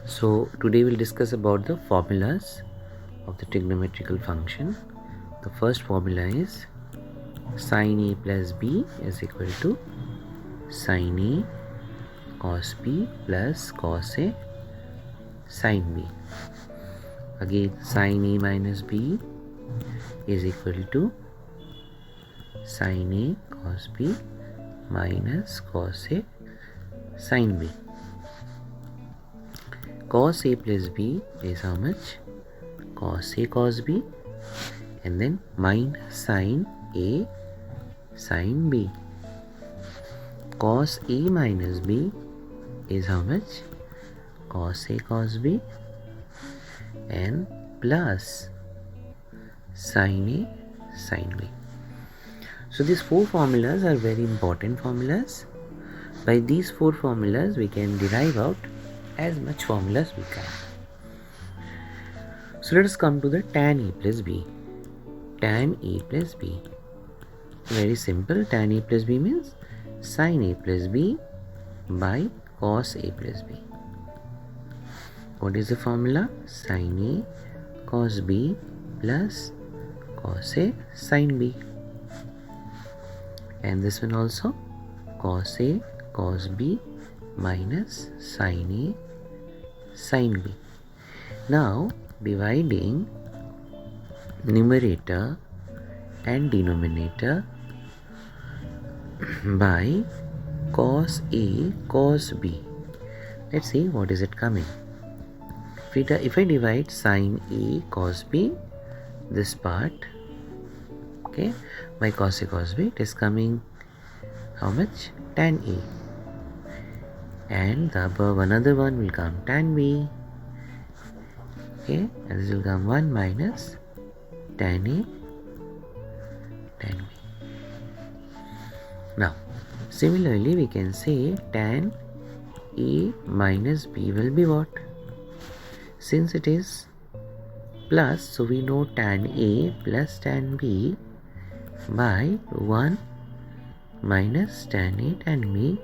So today we'll discuss about the formulas of the trigonometrical function. The first formula is sin A plus B is equal to sin A cos B plus cos A sin B. Again, sin A minus B is equal to sin A cos B minus cos A sin B. Cos A plus B is how much? Cos A cos B, and then minus sin A sin B. Cos A minus B is how much? Cos A cos B, and plus sin A sin B. So these four formulas are very important formulas. By these four formulas we can derive out as much formulas we can. So let us come to the tan A plus B. Tan A plus B. Very simple. Tan A plus B means sin A plus B by cos A plus B. What is the formula? Sin A cos B plus cos A sin B. And this one also, cos A cos B minus sin A sin B. Now dividing numerator and denominator by cos A cos B. Let's see what is it coming. If I divide sin A cos B, this part, okay, by cos A cos B, it is coming how much? Tan A. And the above another one will come tan B. Okay, and this will come 1 minus tan A tan B. Now similarly we can say tan A minus B will be what? Since it is plus, so we know tan A plus tan B by 1 minus tan A tan B.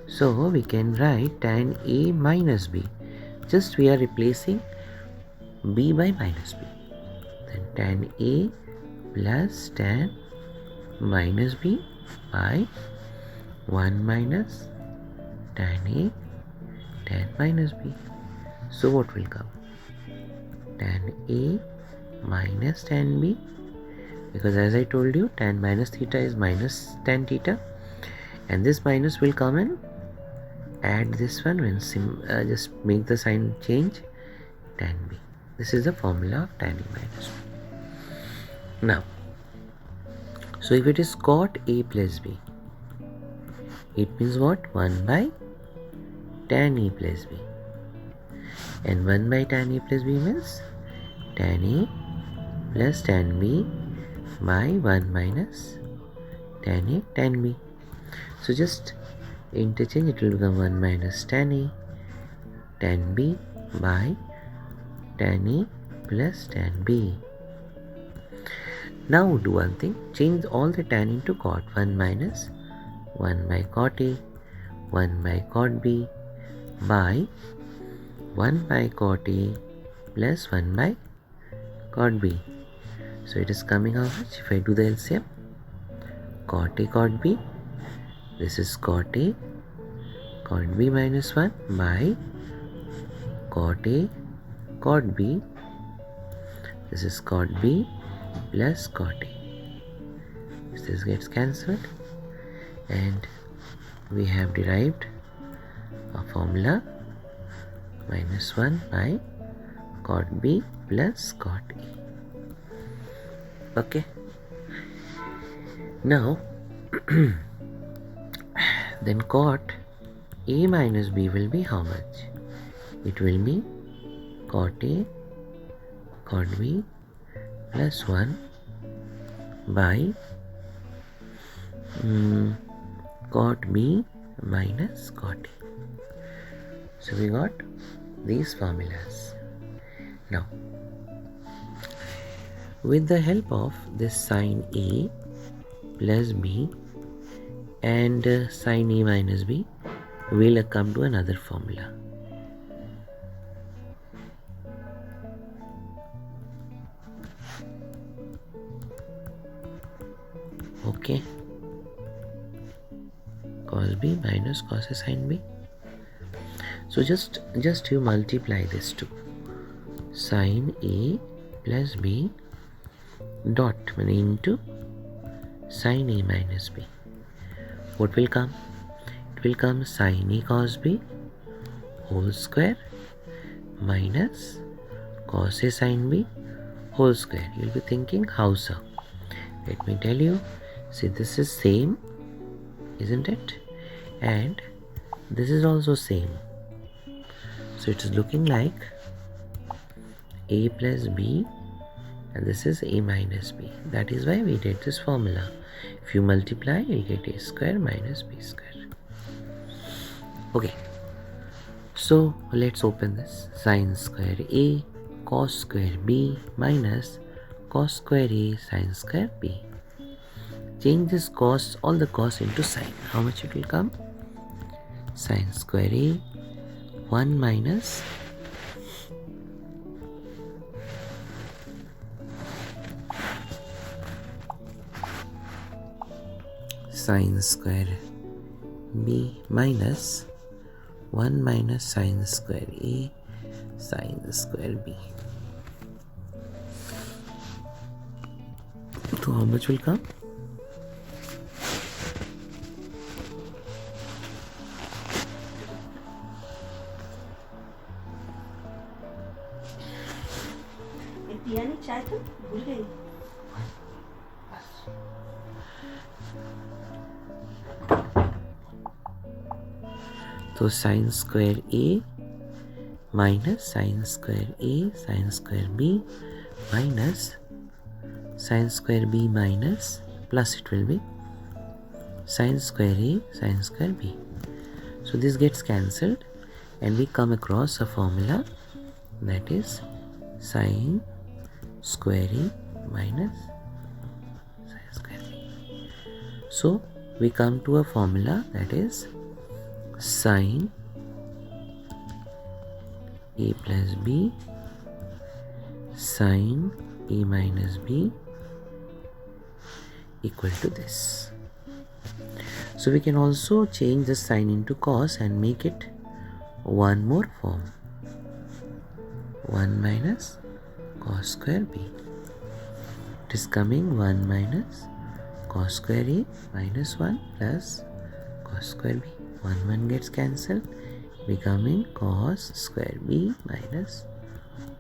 So we can write tan A minus B. Just we are replacing B by minus B. Then tan A plus tan minus B by 1 minus tan A tan minus B. So what will come? Tan A minus tan B, because as I told you, tan minus theta is minus tan theta, and this minus will come and add this one when just make the sign change, tan B. This is the formula of tan A minus B. Now, so if it is cot A plus B, it means what? 1 by tan A plus B. And 1 by tan A plus B means tan A plus tan B by 1 minus tan A tan B. So just interchange, it will become 1 minus tan A tan B by tan A plus tan B. Now do one thing, change all the tan into cot. 1 minus 1 by cot A, 1 by cot B by 1 by cot A plus 1 by cot B. So it is coming how much? If I do the LCM, cot A cot B, this is cot A cot B minus 1 by cot A cot B, this is cot B plus cot A. This gets cancelled and we have derived a formula minus 1 by cot B plus cot A. Okay. Now then cot A minus B will be how much? It will be cot A cot B plus 1 by cot B minus cot A. So we got these formulas. Now with the help of this sin A plus B and sin A minus B, we'll come to another formula. Okay, cos b minus cos a sin b. So just you multiply this two. Sin a plus b dot into sin a minus b. What will come? It will come sin a cos b whole square minus cos a sin b whole square. You'll be thinking, how so? Let me tell you. See, this is same, isn't it? And this is also same. So it is looking like a plus b, and this is a minus b. That is why we did this formula. If you multiply, you'll get a square minus b square. Okay, so let's open this. Sin square a cos square b minus cos square a sin square b. Change this cos, all the cos into sin. How much it will come? Sin square a 1 minus sin square b minus 1 minus sin square a sin square b. So how much will come? चाय तो भूल गई. तो sin square a minus sin square a sin square b minus sin square b minus plus it will be sin square a sin square b. So this gets cancelled and we come across a formula that is sin square a minus sin square b. So we come to a formula that is sin a plus b sin a minus b equal to this. So we can also change the sign into cos and make it one more form. 1 minus cos square b. It is coming 1 minus cos square a minus 1 plus cos square b. 1 gets cancelled, becoming cos square b minus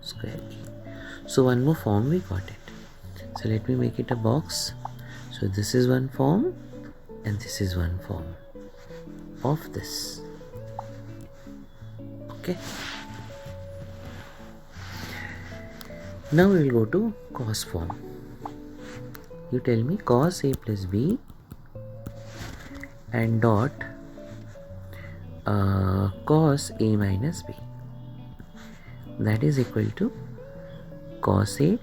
square a. So one more form we got it. So let me make it a box. So this is one form and this is one form of this. Okay. Now we will go to cos form. You tell me cos a plus b and dot cos a minus b. That is equal to cos a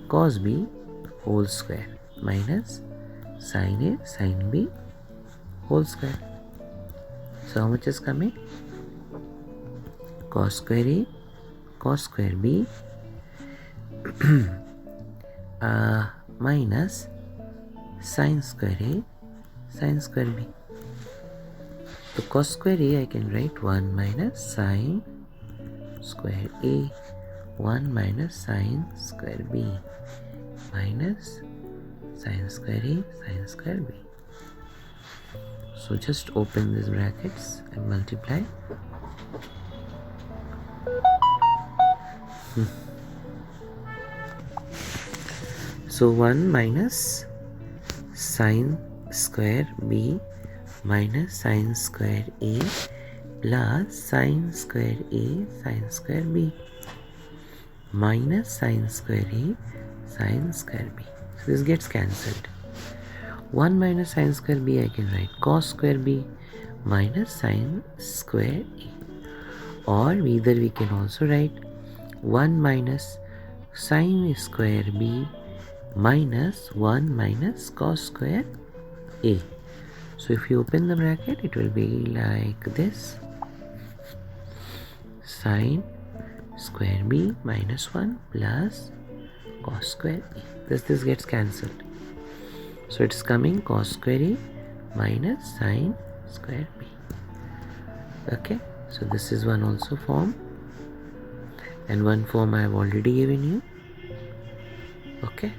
cos b whole square minus sin a sin b whole square. So how much is coming? Cos square a cos square b minus sin square a sin square b. So cos square a I can write 1 minus sin square a 1 minus sin square b minus sin square a sin square b. So just open these brackets and multiply. So 1 minus sin square b minus sin square a plus sin square a sin square b minus sin square a sin square b. So this gets cancelled. 1 minus sin square b I can write cos square b minus sin square a. Or either we can also write 1 minus sin square b minus 1 minus cos square a. So if you open the bracket, it will be like this. Sin square b minus 1 plus cos square a. This gets cancelled. So it's coming cos square A minus sin square B. Okay, so this is one also form, and one form I have already given you. Okay.